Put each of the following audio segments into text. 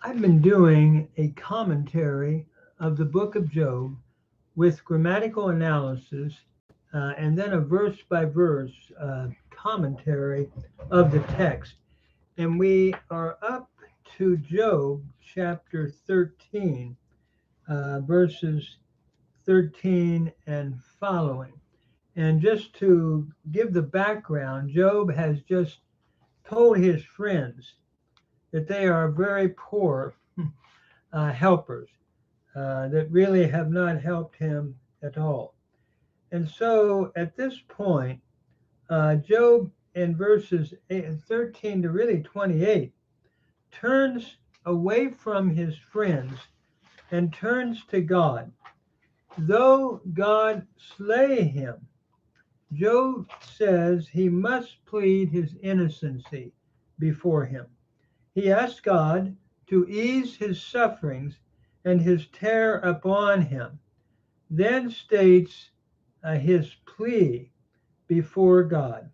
I've been doing a commentary of the book of Job with grammatical analysis and then a verse by verse commentary of the text. And we are up to Job chapter 13, verses 13 and following. And just to give the background, Job has just told his friends that they are very poor helpers that really have not helped him at all. And so at this point, Job in verses 13 to really 28 turns away from his friends and turns to God. Though God slay him, Job says he must plead his innocency before him. He asks God to ease his sufferings and his terror upon him, then states his plea before God.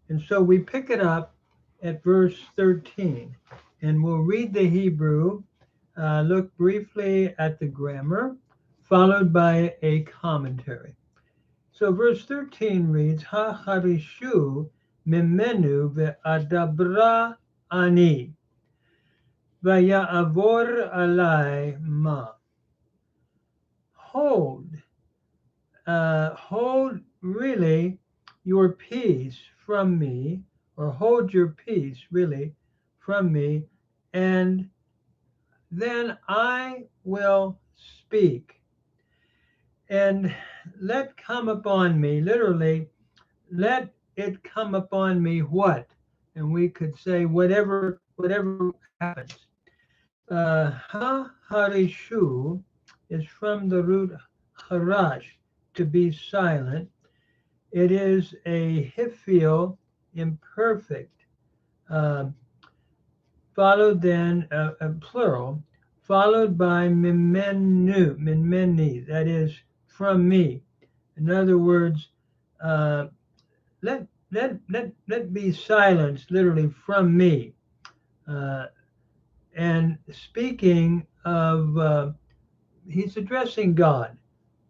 And so we pick it up at verse 13, and we'll read the Hebrew, look briefly at the grammar, followed by a commentary. So verse 13 reads, Ha harishu mimenu ve'adabra ani, vaya'avor alai ma. Hold, hold really your peace from me, or hold your peace really from me, and then I will speak. And let come upon me, literally, let it come upon me what? And we could say whatever happens. Ha harishu is from the root harash, to be silent. It is a hiphil imperfect, uh, followed then a plural, followed by mimeni, that is from me. In other words, let be silenced, literally from me. Uh, and speaking of, he's addressing God.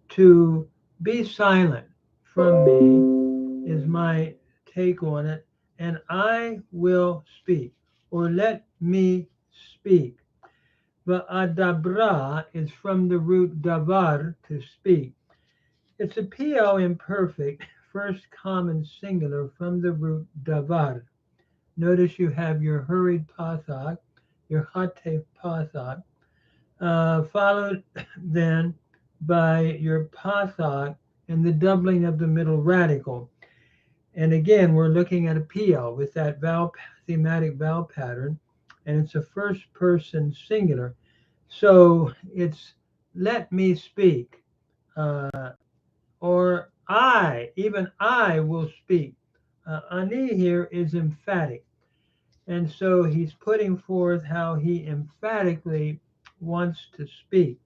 To be silent from me is my take on it, and I will speak, or let me speak. But adabra is from the root davar, to speak. It's a PL imperfect, first common singular from the root davar. Notice you have your hurried pathak, your hate pathak, followed then by your pathak and the doubling of the middle radical. And again, we're looking at a PL with that vowel, thematic vowel pattern, and it's a first person singular. So it's let me speak, or even I will speak. Ani here is emphatic. And so he's putting forth how he emphatically wants to speak.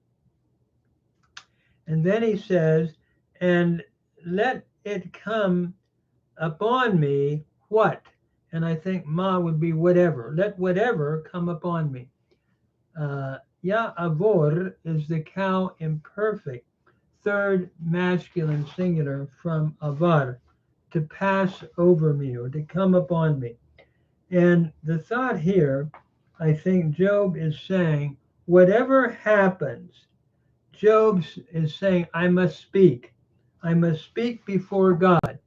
And then he says, and let it come upon me what? And I think ma would be whatever. Let whatever come upon me. Ya avor is the cow imperfect, third masculine singular from avar, to pass over me or to come upon me. And the thought here, I think Job is saying, whatever happens, Job is saying, I must speak. I must speak before God,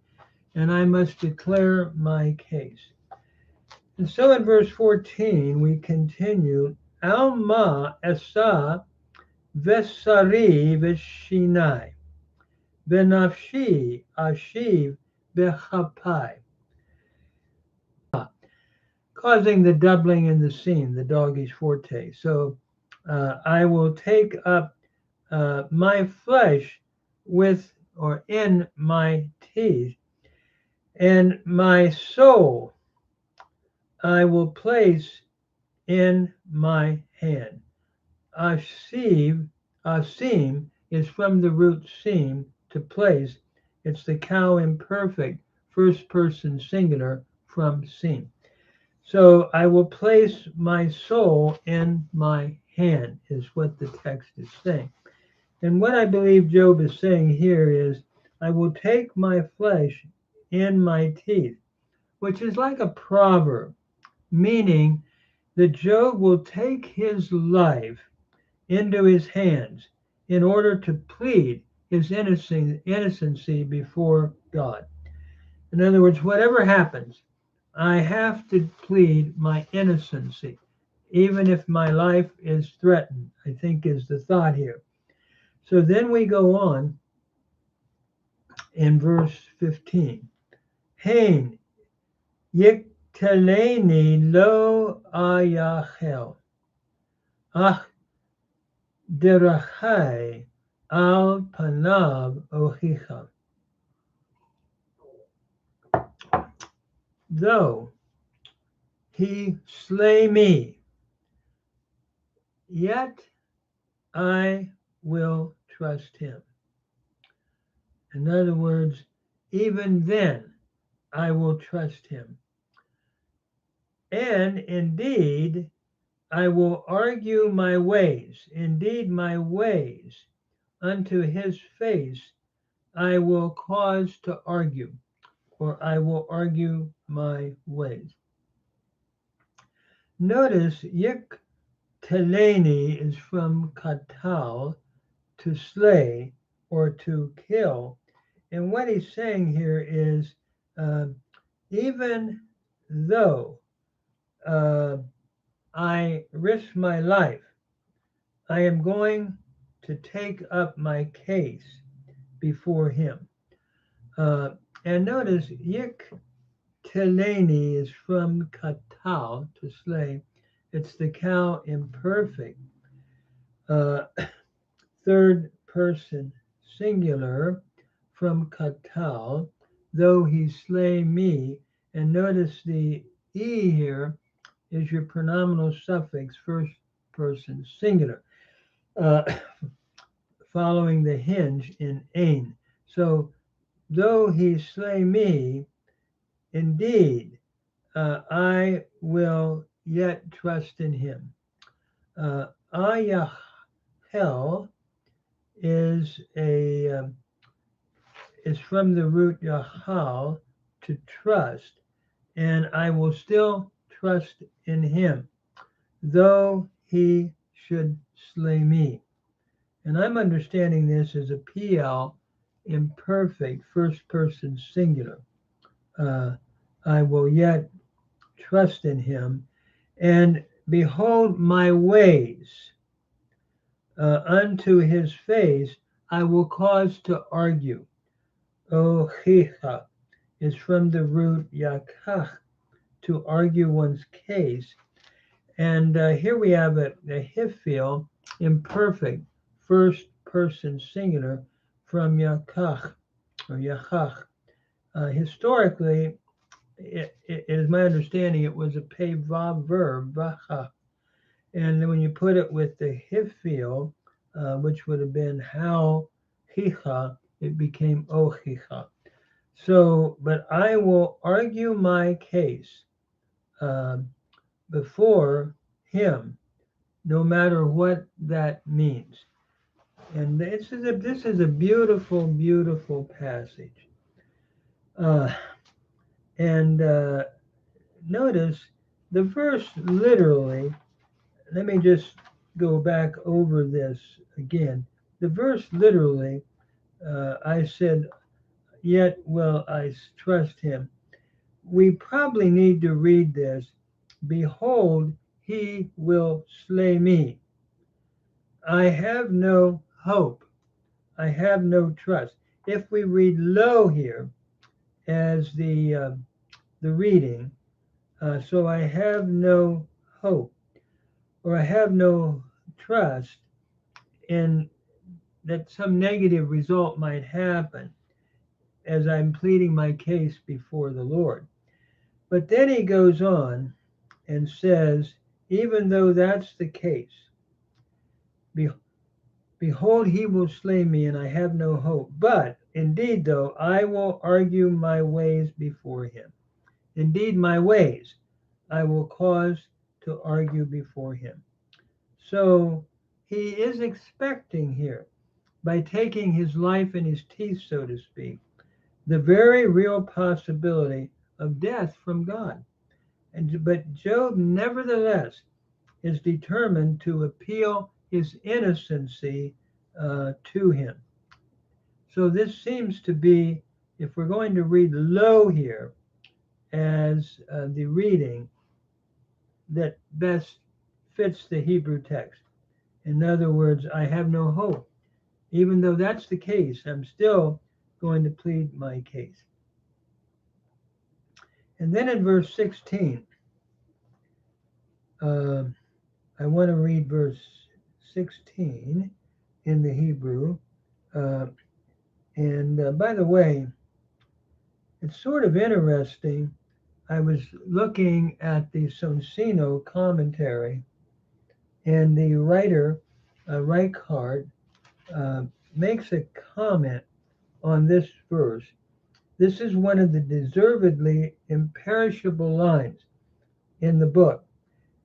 and I must declare my case. And so in verse 14, we continue, Alma esa vesari veshinai, benafshi ashiv bechapai. Causing the doubling in the scene, the doggy's forte. So I will take up my flesh with or in my teeth, and my soul I will place in my hand. Aseem is from the root seem, to place. It's the cow imperfect, first person singular from seem. So I will place my soul in my hand, is what the text is saying. And what I believe Job is saying here is, I will take my flesh in my teeth, which is like a proverb, meaning that Job will take his life into his hands in order to plead his innocency before God. In other words, whatever happens, I have to plead my innocency, even if my life is threatened, I think is the thought here. So then we go on in verse 15. Hein yikteleni lo ayachel, ach derachai al panav ohicha. Though he slay me, yet I will trust him. In other words, even then I will trust him. And indeed, I will argue my ways. Indeed, my ways unto his face I will cause to argue, or I will argue my ways. Notice yik teleni is from katal, to slay or to kill. And what he's saying here is, even though I risk my life, I am going to take up my case before him. And notice, yik teleni is from katal, to slay. It's the cow imperfect, third person singular, from katal, though he slay me. And notice the e here is your pronominal suffix, first person singular, following the hinge in ein. So, though he slay me, indeed, I will yet trust in him. Ayachel is is from the root yachal, to trust, and I will still trust in him, though he should slay me. And I'm understanding this as a PL imperfect, first person singular. I will yet trust in him, and behold my ways, unto his face I will cause to argue. Ohicha is from the root yakach, to argue one's case. And here we have a hifil imperfect, first person singular, from yakach or yachach. Historically, it is my understanding it was a pei vav verb, vacha. And then when you put it with the hifil, which would have been how hicha, it became ohicha. So, but I will argue my case before him, no matter what that means. And this is a beautiful, beautiful passage. And notice the verse literally, let me just go back over this again. The verse literally, I said, yet will I trust him. We probably need to read this. Behold, he will slay me. I have no hope. I have no trust. If we read lo here as the reading, so I have no hope, or I have no trust in that some negative result might happen as I'm pleading my case before the Lord. But then he goes on and says, even though that's the case, behold, he will slay me, and I have no hope. But indeed, though, I will argue my ways before him. Indeed, my ways. I will cause to argue before him. So he is expecting here, by taking his life in his teeth, so to speak, the very real possibility of death from God. But Job, nevertheless, is determined to appeal his innocency to him. So this seems to be, if we're going to read low here as the reading that best fits the Hebrew text. In other words, I have no hope. Even though that's the case, I'm still going to plead my case. And then in verse 16, I want to read verse 16 in the Hebrew. By the way, it's sort of interesting. I was looking at the Sonsino commentary, and the writer, Reichhardt, makes a comment on this verse. This is one of the deservedly imperishable lines in the book,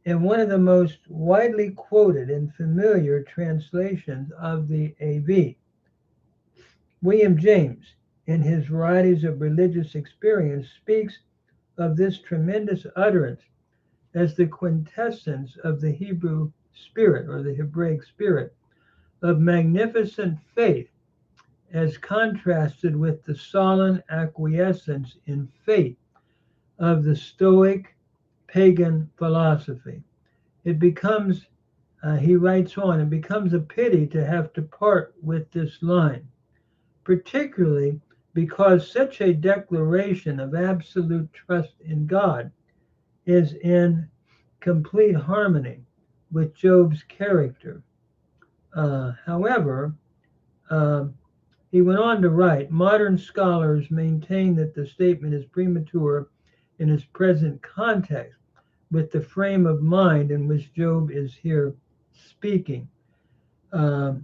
and one of the most widely quoted and familiar translations of the AV. William James, in his Varieties of Religious Experience, speaks of this tremendous utterance as the quintessence of the Hebrew spirit, or the Hebraic spirit, of magnificent faith as contrasted with the sullen acquiescence in fate of the Stoic pagan philosophy. It becomes, he writes on, it becomes a pity to have to part with this line, particularly because such a declaration of absolute trust in God is in complete harmony with Job's character. However, he went on to write, modern scholars maintain that the statement is premature in its present context with the frame of mind in which Job is here speaking. I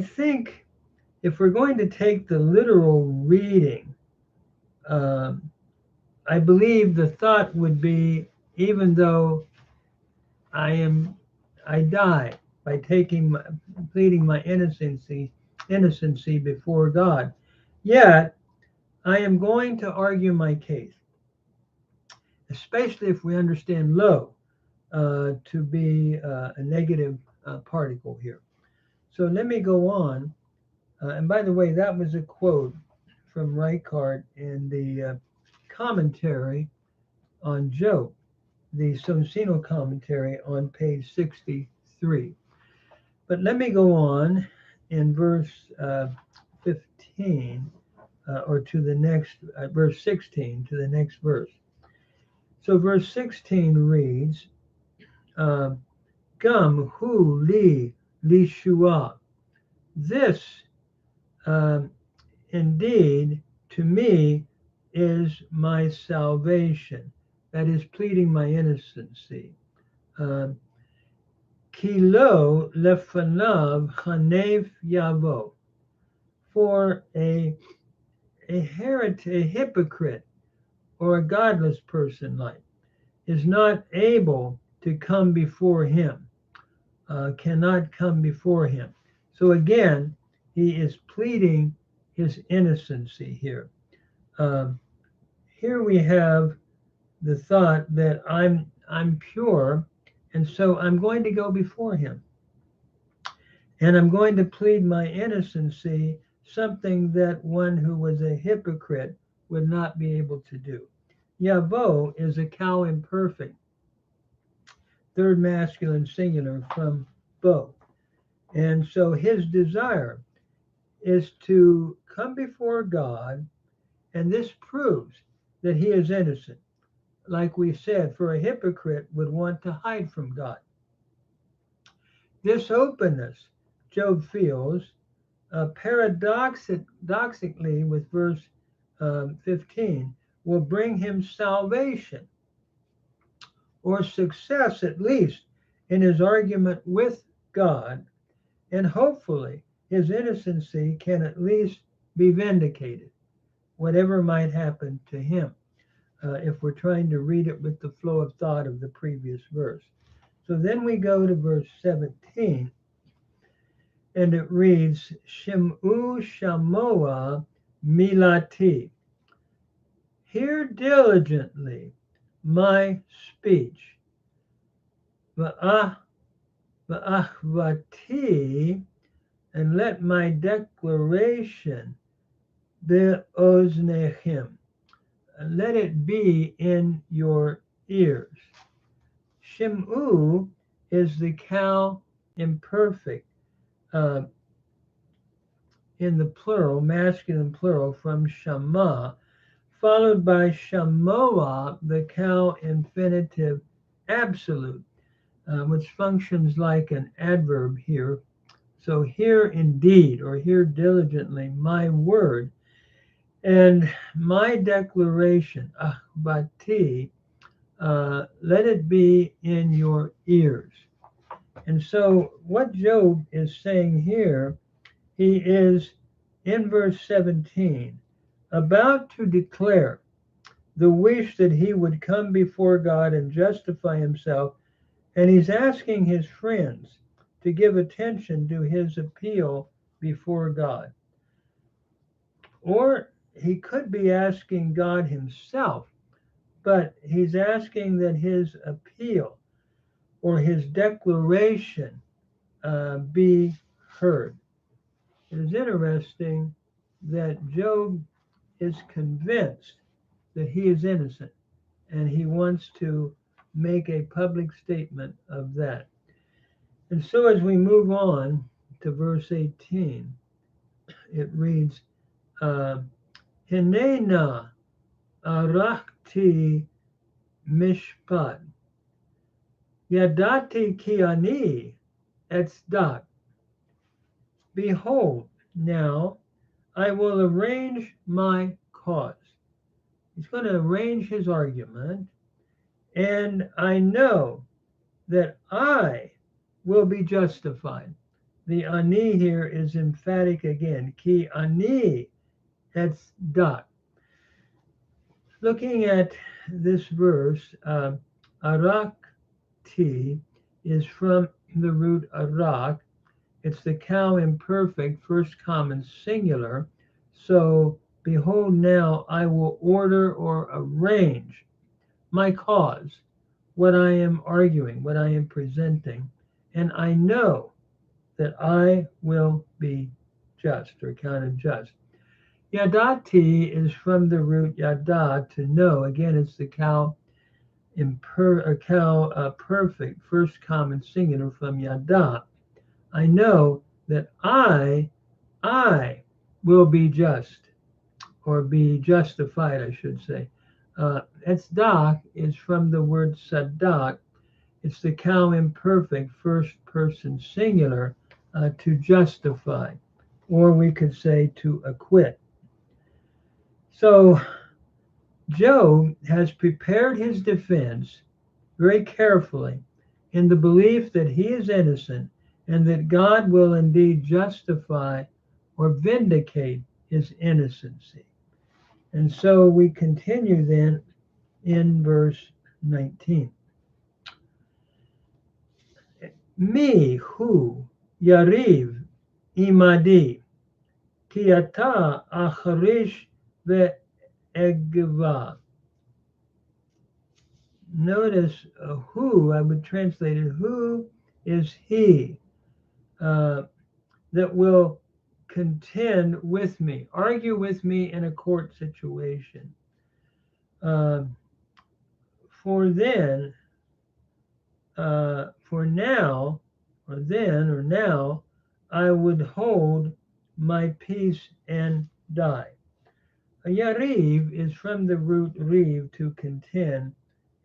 think if we're going to take the literal reading, I believe the thought would be, even though I die by pleading my innocency before God, yet I am going to argue my case, especially if we understand lo to be a negative particle here. So let me go on. And by the way, that was a quote from Reichhardt in the commentary on Job, the Sonsino commentary on page 63. But let me go on in verse 15, or to the next, verse 16, to the next verse. So verse 16 reads, Gam hu li lishua. This indeed to me is my salvation. That is pleading my innocency. Kilo lefanav chanev yavo. For a hypocrite or a godless person like is not able to come before him, cannot come before him. So again, he is pleading his innocency here. Here we have the thought that I'm pure, and so I'm going to go before him, and I'm going to plead my innocency, something that one who was a hypocrite would not be able to do. Yavo is a cow imperfect, third masculine singular from bo. And so his desire is to come before God, and this proves that he is innocent. Like we said, for a hypocrite would want to hide from God. This openness, Job feels, paradoxically with verse 15, will bring him salvation, or success at least, in his argument with God, and hopefully his innocency can at least be vindicated, whatever might happen to him. if we're trying to read it with the flow of thought of the previous verse. So then we go to verse 17, and it reads, Shim'u shamoa milati. Hear diligently my speech. Va'achvati, and let my declaration be oznechem. Let it be in your ears. Shim'u is the cow imperfect uh, in the plural, masculine plural, from shama, followed by shamoa, the cow infinitive absolute, which functions like an adverb here. So hear indeed, or hear diligently, my word, and my declaration, ahbati, let it be in your ears. And so what Job is saying here, he is in verse 17 about to declare the wish that he would come before God and justify himself, and he's asking his friends to give attention to his appeal before God. Or he could be asking God himself, but he's asking that his appeal or his declaration be heard. It is interesting that Job is convinced that he is innocent, and he wants to make a public statement of that. And so as we move on to verse 18, it reads, Hinena arakti mishpat, yadati ki ani etzdak. Behold, now I will arrange my cause. He's going to arrange his argument, and I know that I will be justified. The ani here is emphatic again. Ki ani etzdak. Looking at this verse, arakti is from the root arak. It's the cow imperfect, first common singular. So, behold, now I will order or arrange my cause, what I am arguing, what I am presenting, and I know that I will be just or counted just. Yadati is from the root yada, to know. Again, it's the cow perfect, first common singular from yada. I know that I will be just, or be justified, I should say. Tzdak is from the word sadak. It's the cow imperfect, first person singular, to justify, or we could say to acquit. So Job has prepared his defense very carefully in the belief that he is innocent and that God will indeed justify or vindicate his innocency. And so we continue then in verse 19. Mi hu yariv imadi ki ata acharish ve'egva. Notice who, I would translate it, who is he that will contend with me, argue with me in a court situation. For now, or then, or now, I would hold my peace and die. A yariv is from the root riv, to contend.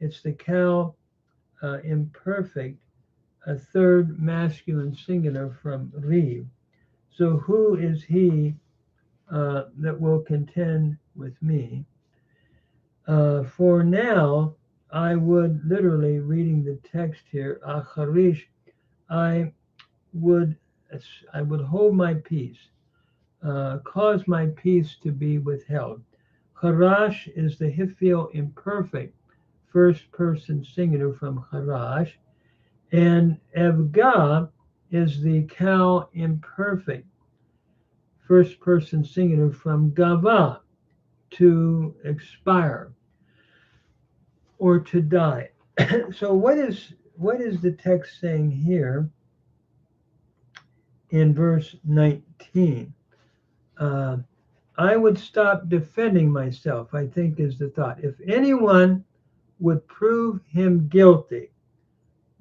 It's the cow imperfect, a third masculine singular from riv. So who is he that will contend with me? For now, I would, literally reading the text here, acharish, I would hold my peace, cause my peace to be withheld. Charash is the Hifil imperfect, first person singular from Charash. And Evga is the Kal imperfect, first person singular from Gava, to expire or to die. So what is the text saying here in verse 19? I would stop defending myself, I think is the thought. If anyone would prove him guilty,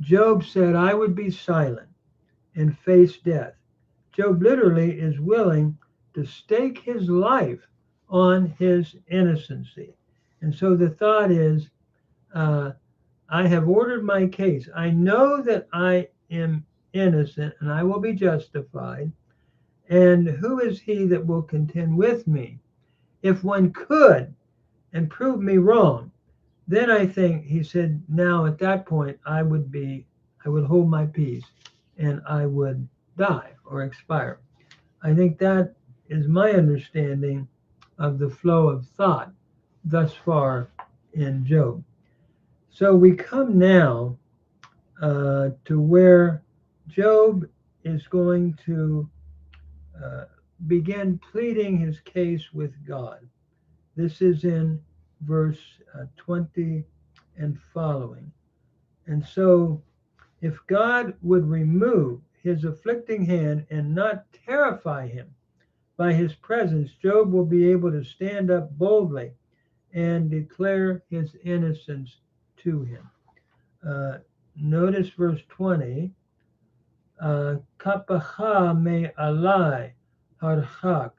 Job said, I would be silent and face death. Job literally is willing to stake his life on his innocency. And so the thought is, I have ordered my case. I know that I am innocent and I will be justified. And who is he that will contend with me? If one could and prove me wrong, then I think he said, now at that point, I would hold my peace and I would die or expire. I think that is my understanding of the flow of thought thus far in Job. So we come now to where Job is going to begin pleading his case with God. This is in verse 20 and following. And so, if God would remove his afflicting hand and not terrify him by his presence, Job will be able to stand up boldly and declare his innocence to him. Notice verse 20. Kapacha me alai harchak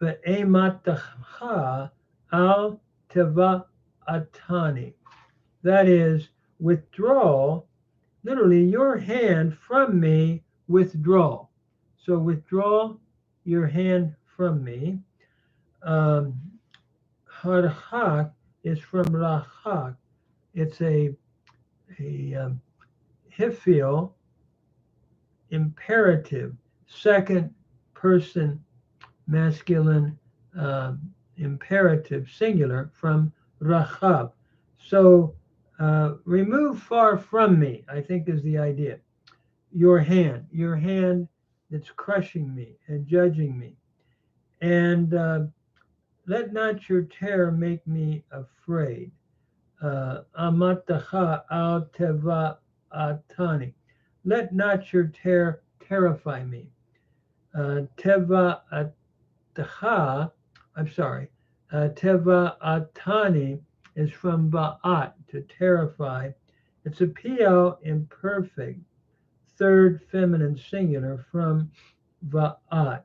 ve'ematacha al teva atani. That is, withdraw, literally, your hand from me, withdraw. So withdraw your hand from me. Harhak is from rachak. It's a hifil imperative, second person masculine imperative singular from rachab. So remove far from me, I think is the idea. Your hand that's crushing me and judging me. And let not your terror make me afraid. Amatacha al teva atani. Let not your terror terrify me. Teva atacha, I'm sorry, teva atani is from ba'at, to terrify. It's a PL imperfect, third feminine singular from va'at.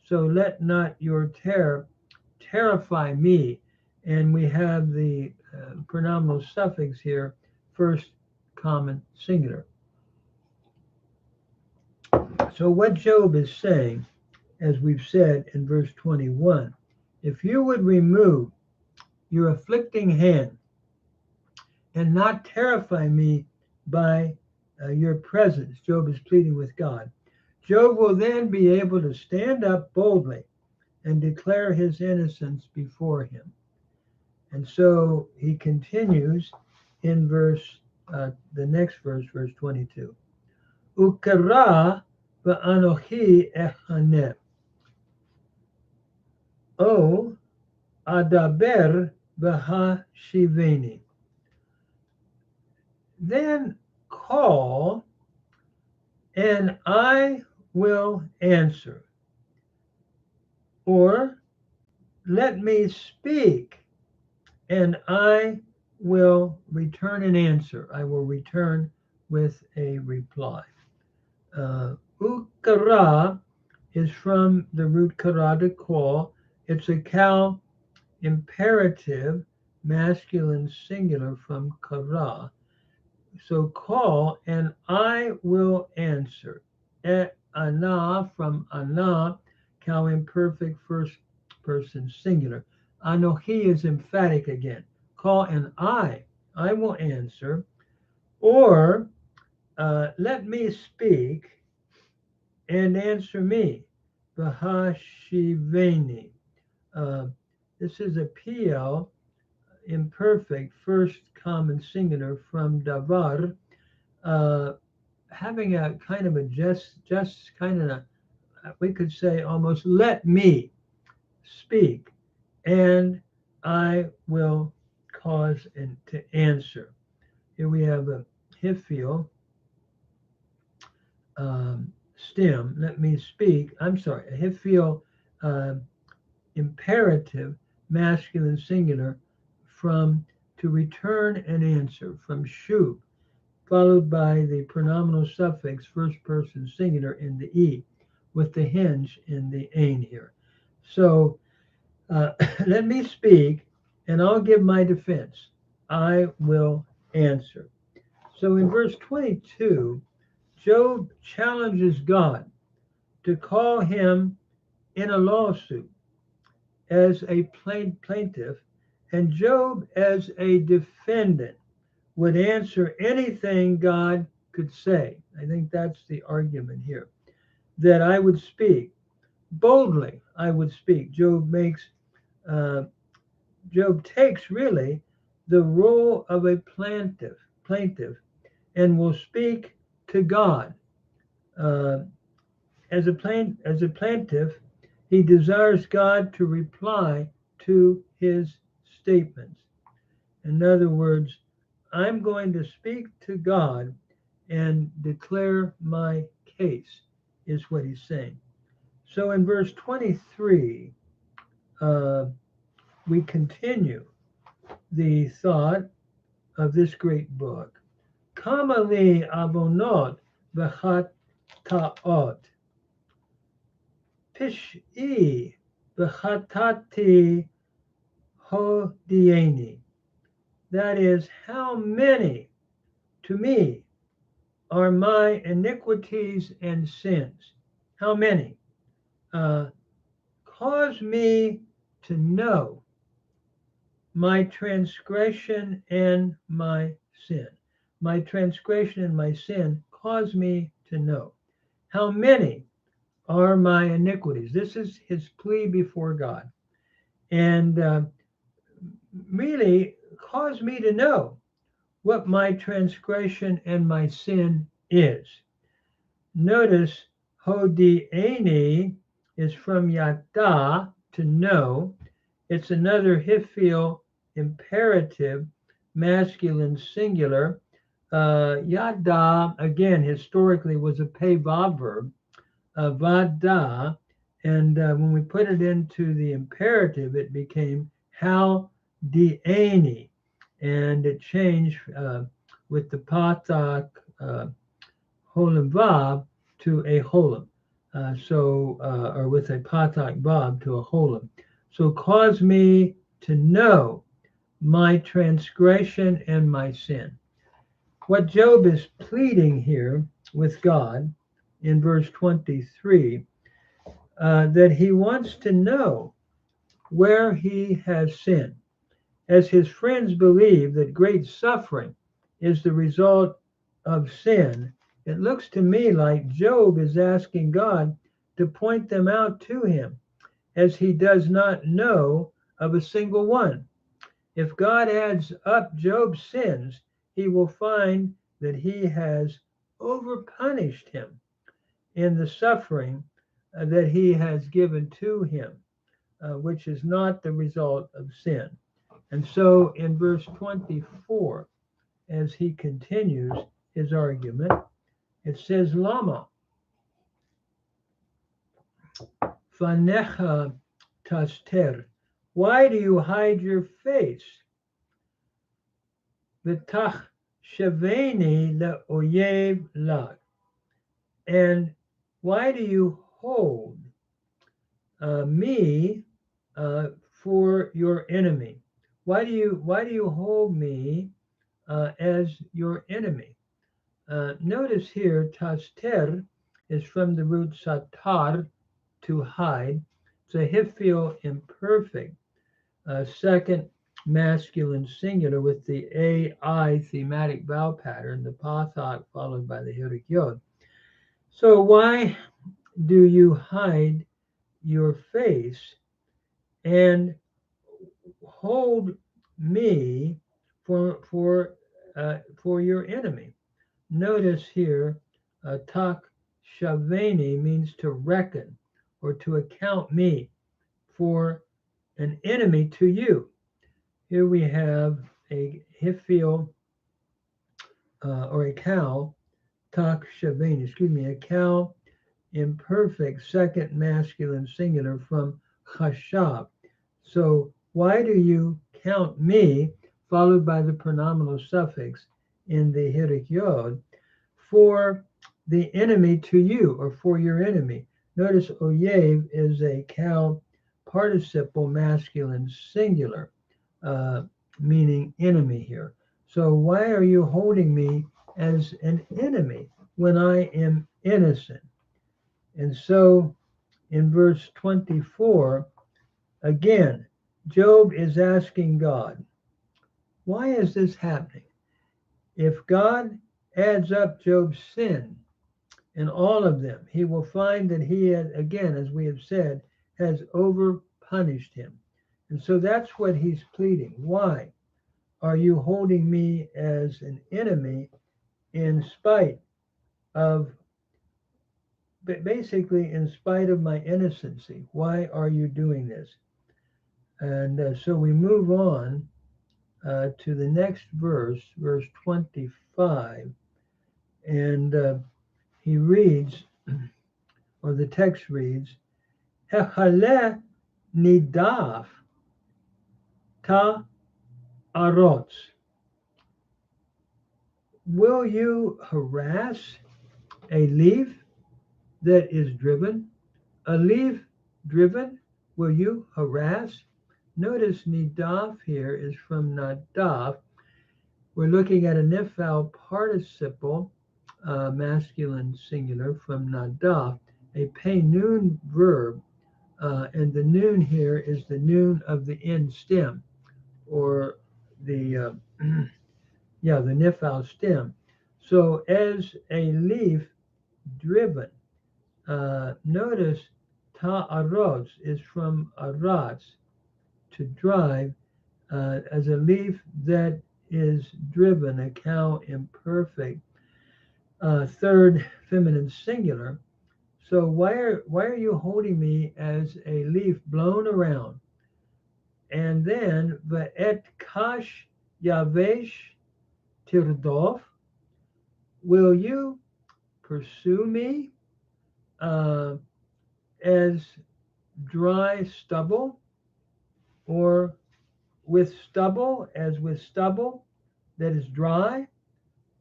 So let not your terror terrify me. And we have the pronominal suffix here, first common singular. So what Job is saying, as we've said in verse 21, if you would remove your afflicting hand and not terrify me by your presence, Job is pleading with God, Job will then be able to stand up boldly and declare his innocence before him. And so he continues in the next verse, verse 22. Ukara va'anochi echaneh. O adaber v'hashiveni. Then call, and I will answer. Or let me speak, and I will return an answer. I will return with a reply. Ukara is from the root kara, to call. It's a kal imperative, masculine singular from kara. So call, and I will answer. Ana from ana, kal imperfect, first person singular. Anochi is emphatic again. Call, and I will answer. Or let me speak and answer me. V'hashiveni. This is a PL, imperfect, first common singular from davar, uh, having a kind of a just kind of a, we could say almost let me speak, and I will cause and to answer. Here we have a hifil, stem, let me speak. I'm sorry, a hifil, uh, imperative, masculine singular, from to return an answer, from shub, followed by the pronominal suffix first person singular in the e, with the hinge in the ain here. So let me speak, and I'll give my defense. I will answer. So in verse 22, Job challenges God to call him in a lawsuit as a plaintiff, and Job as a defendant would answer anything God could say. I think that's the argument here. That I would speak boldly. I would speak. Uh, Job takes really the role of a plaintiff, and will speak to God. Uh, as a plaintiff, he desires God to reply to his statements. In other words, I'm going to speak to God and declare my case, is what he's saying. So in verse 23, we continue the thought of this great book. Kama li avonot v'chataot, pish'i v'chatati hodieni. That is, how many to me are my iniquities and sins? How many? Cause me to know my transgression and my sin. My transgression and my sin cause me to know. How many are my iniquities? This is his plea before God. And really cause me to know what my transgression and my sin is. Notice hodi'eni is from yada, to know. It's another hifil imperative, masculine singular. Yada, again, historically was a pei vav verb, vada, and when we put it into the imperative, it became how di'eni, and it changed with the patak holim vav to a holim. Or with a patak vav to a holim. So cause me to know my transgression and my sin. What Job is pleading here with God in verse 23, that he wants to know where he has sinned. As his friends believe that great suffering is the result of sin, it looks to me like Job is asking God to point them out to him, as he does not know of a single one. If God adds up Job's sins, he will find that he has overpunished him in the suffering that he has given to him, which is not the result of sin. And so in verse 24, as he continues his argument, it says, Lama, fanecha taster. Why do you hide your face? V'tach shaveni le'oyev lak. And why do you hold me for your enemy? Why do you hold me as your enemy? Notice here, taster is from the root satar, to hide. It's a hifil imperfect, second masculine singular with the ai thematic vowel pattern, the pathak followed by the hirik yod. So why do you hide your face? and hold me for your enemy. Notice here, tak shaveni means to reckon or to account me for an enemy to you. Here we have a hifil or a cow, tak shaveni, a cow imperfect second masculine singular from chashav. So why do you count me, followed by the pronominal suffix in the hirik yod, for the enemy to you, or for your enemy? Notice oyev is a cow participle masculine singular, meaning enemy here. So why are you holding me as an enemy when I am innocent? And so in verse 24, again, Job is asking God, why is this happening? If God adds up Job's sin and all of them, he will find that he has, again, as we have said, has over punished him. And so that's what he's pleading. Why are you holding me as an enemy in spite of, basically in spite of my innocency? Why are you doing this? And so we move on to the next verse, verse 25, and he reads, or the text reads, Hechaleh nidaf ta arotz. Will you harass a leaf that is driven? A leaf driven, will you harass? Notice nidaf here is from nadaf. We're looking at a nifal participle, masculine singular, from nadaf, a pay noon verb, and the noon here is the noon of the end stem, or the the nifal stem. So as a leaf driven, notice ta'arots is from aratz, to drive, as a leaf that is driven, a cow imperfect, third feminine singular. So why are you holding me as a leaf blown around? And then va'et kash yavesh tirdof, will you pursue me as dry stubble, or with stubble, as with stubble that is dry?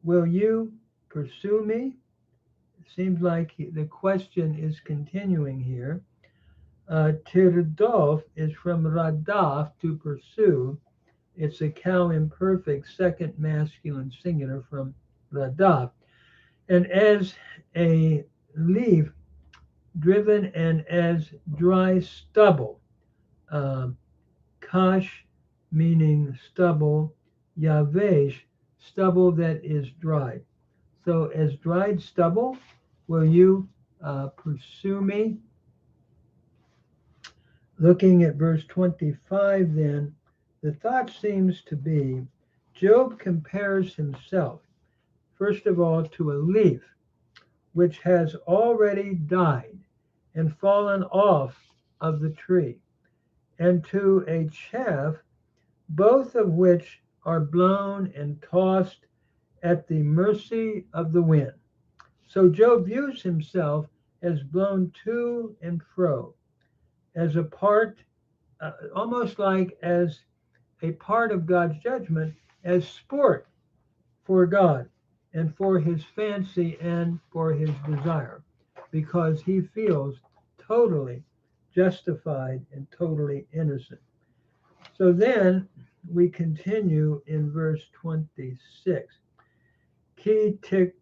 Will you pursue me? It seems like the question is continuing here. Tirdof is from radaf, to pursue. It's a cow imperfect second masculine singular from radaf. And as a leaf driven, and as dry stubble, kash meaning stubble, yavesh, stubble that is dry. So as dried stubble, will you pursue me? Looking at verse 25 then, the thought seems to be, Job compares himself, first of all, to a leaf which has already died and fallen off of the tree, and to a chaff, both of which are blown and tossed at the mercy of the wind. So Job views himself as blown to and fro, as a part, almost like as a part of God's judgment, as sport for God and for his fancy and for his desire, because he feels totally justified and totally innocent. So then we continue in verse 26. Ki tik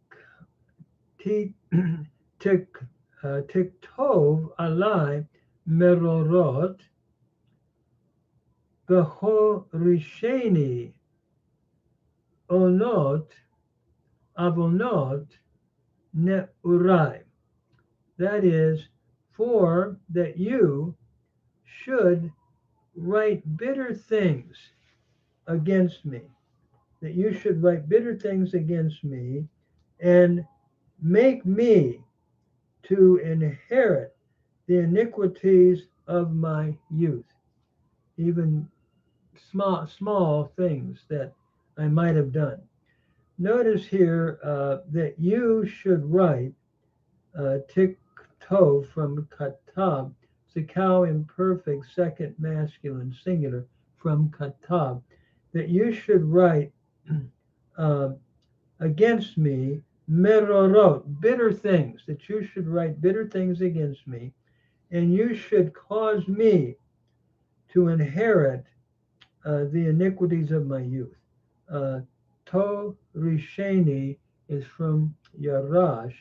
tov alai merorot v'chorisheni onot avonot neurai. That is, for that you should write bitter things against me, that you should write bitter things against me and make me to inherit the iniquities of my youth, even small things that I might have done. Notice here that you should write tiktov from katab. It's a cow imperfect second masculine singular from katab. That you should write uh, against me merorot, bitter things. That you should write bitter things against me, and you should cause me to inherit the iniquities of my youth. Uh, to risheni is from Yarash.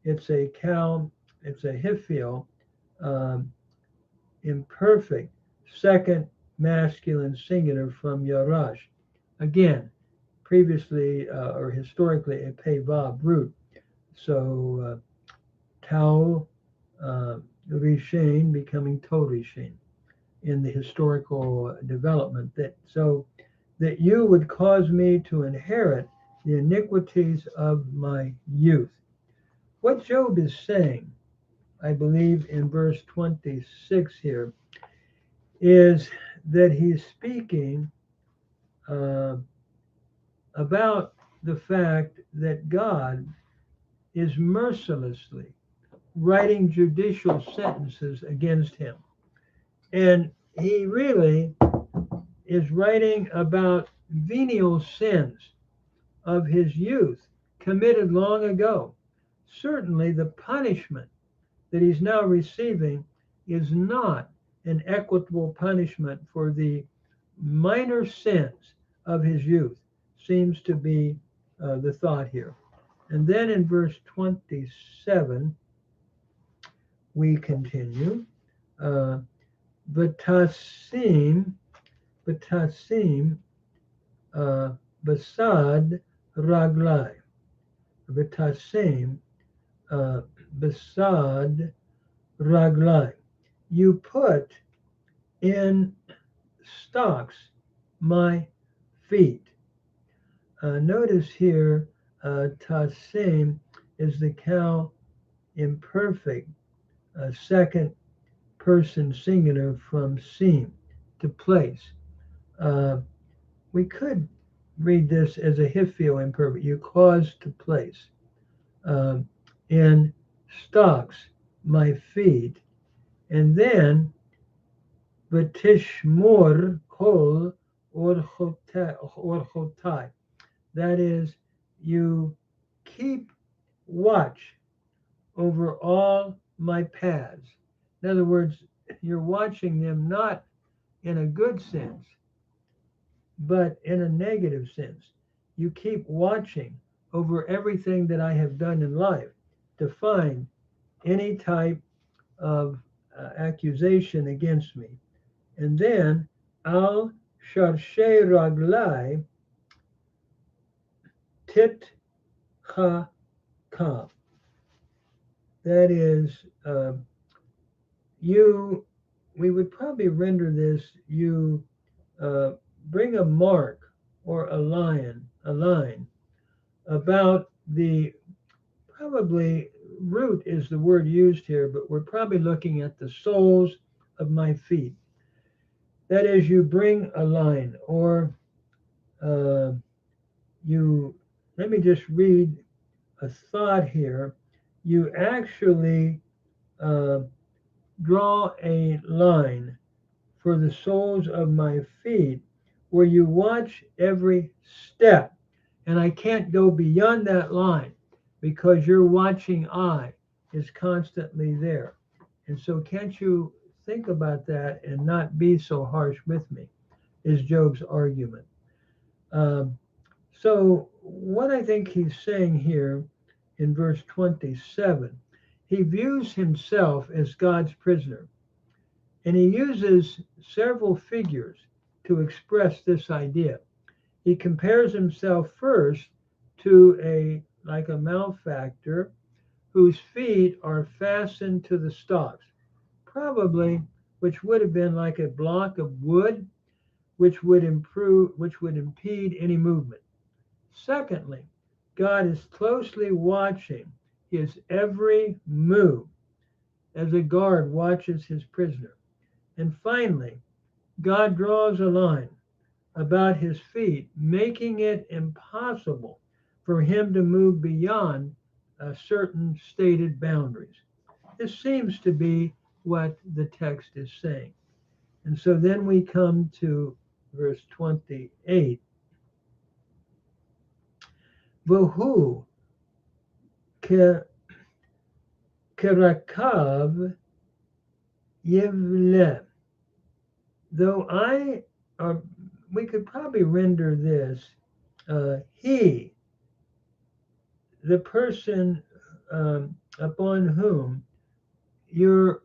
It's a cow, it's a hifil, um, imperfect, second masculine singular from Yarash. Again, previously or historically a pevav root. So tau rishain becoming to rishain in the historical development. That you would cause me to inherit the iniquities of my youth. What Job is saying, I believe in verse 26 here, is that he's speaking uh, about the fact that God is mercilessly writing judicial sentences against him. And he really is writing about venial sins of his youth committed long ago. Certainly, the punishment that he's now receiving is not an equitable punishment for the minor sins of his youth, seems to be the thought here. And then in verse 27, we continue. Uh, Batasim, Batasim, Basad Raglai. Batasim, Basad Raglai. You put in stocks my feet. Notice here, Tasim is the cow imperfect, second person singular from seem, to place. Uh, we could read this as a hifio imperfect. You cause to place. In stocks my feet, and then Vatishmor kol orchotai. That is, you keep watch over all my paths. In other words, you're watching them not in a good sense, but in a negative sense. You keep watching over everything that I have done in life to find any type of accusation against me. And then al sharshe raglai tit ha kam. That is, you. We would probably render this: you bring a mark or a line about the, probably root is the word used here, but we're probably looking at the soles of my feet. That is, you bring a line, or uh, you, let me just read a thought here. You actually uh, draw a line for the soles of my feet where you watch every step. And I can't go beyond that line because your watching eye is constantly there. And so, can't you think about that and not be so harsh with me, is Job's argument. Um, so, what I think he's saying here in verse 27, he views himself as God's prisoner. And he uses several figures to express this idea. He compares himself first to like a malefactor whose feet are fastened to the stocks, probably which would have been like a block of wood, which would impede any movement. Secondly, God is closely watching his every move as a guard watches his prisoner. And finally, God draws a line about his feet, making it impossible for him to move beyond certain stated boundaries. This seems to be what the text is saying. And so then we come to verse 28. Vuhu kerakav yivle. Though we could probably render this, he, the person upon whom you're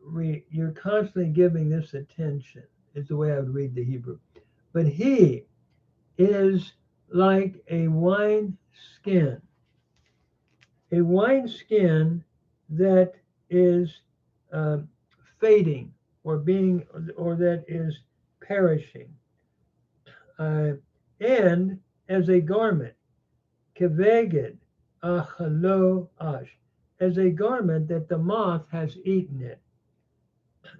constantly giving this attention, is the way I would read the Hebrew. But he is like a wine skin that is fading or that is perishing, and as a garment, keveged achalo ash, as a garment that the moth has eaten it.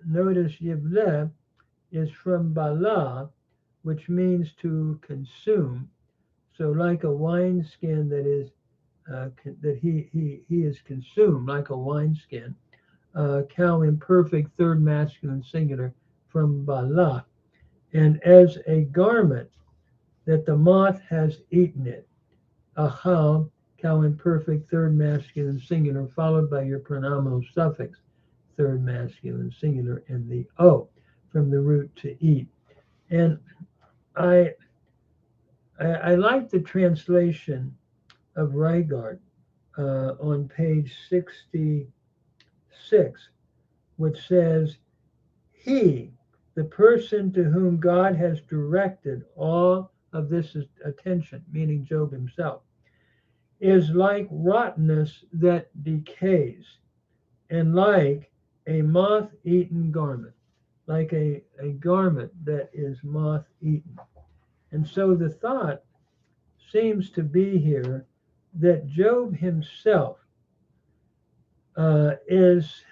Notice yivleh is from bala, which means to consume. So like a wineskin that is that he is consumed, like a wineskin. Cow imperfect, third masculine singular, from bala, and as a garment that the moth has eaten it. Achal, cow imperfect, third masculine singular, followed by your pronominal suffix, third masculine singular, and the o, from the root to eat. And I like the translation of Reigard on page 66, which says, he, the person to whom God has directed all of this attention, meaning Job himself, is like rottenness that decays, and like a moth-eaten garment, like a garment that is moth-eaten. And so the thought seems to be here that Job himself is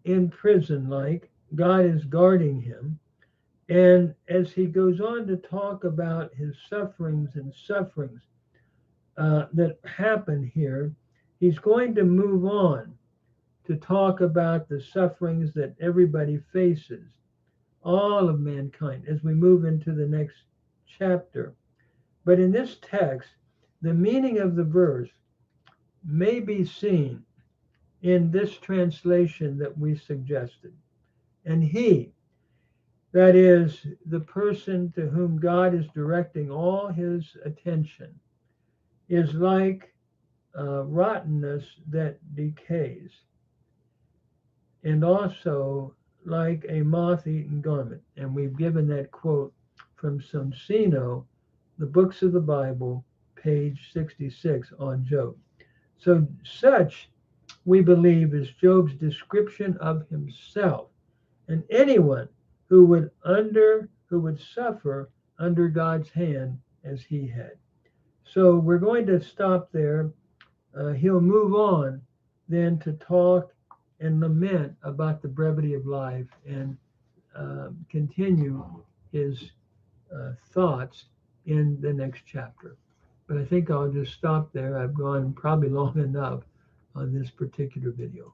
in prison, like God is guarding him. And as he goes on to talk about his sufferings that happen here, he's going to move on to talk about the sufferings that everybody faces, all of mankind, as we move into the next chapter. But in this text, the meaning of the verse may be seen in this translation that we suggested. And he, that is the person to whom God is directing all his attention, is like rottenness that decays, and also like a moth-eaten garment. And we've given that quote from Somsino, the Books of the Bible, page 66 on Job. So such, we believe, is Job's description of himself, and anyone who would suffer under God's hand as he had. So we're going to stop there. He'll move on then to talk and lament about the brevity of life and continue his thoughts in the next chapter. But I think I'll just stop there. I've gone probably long enough on this particular video.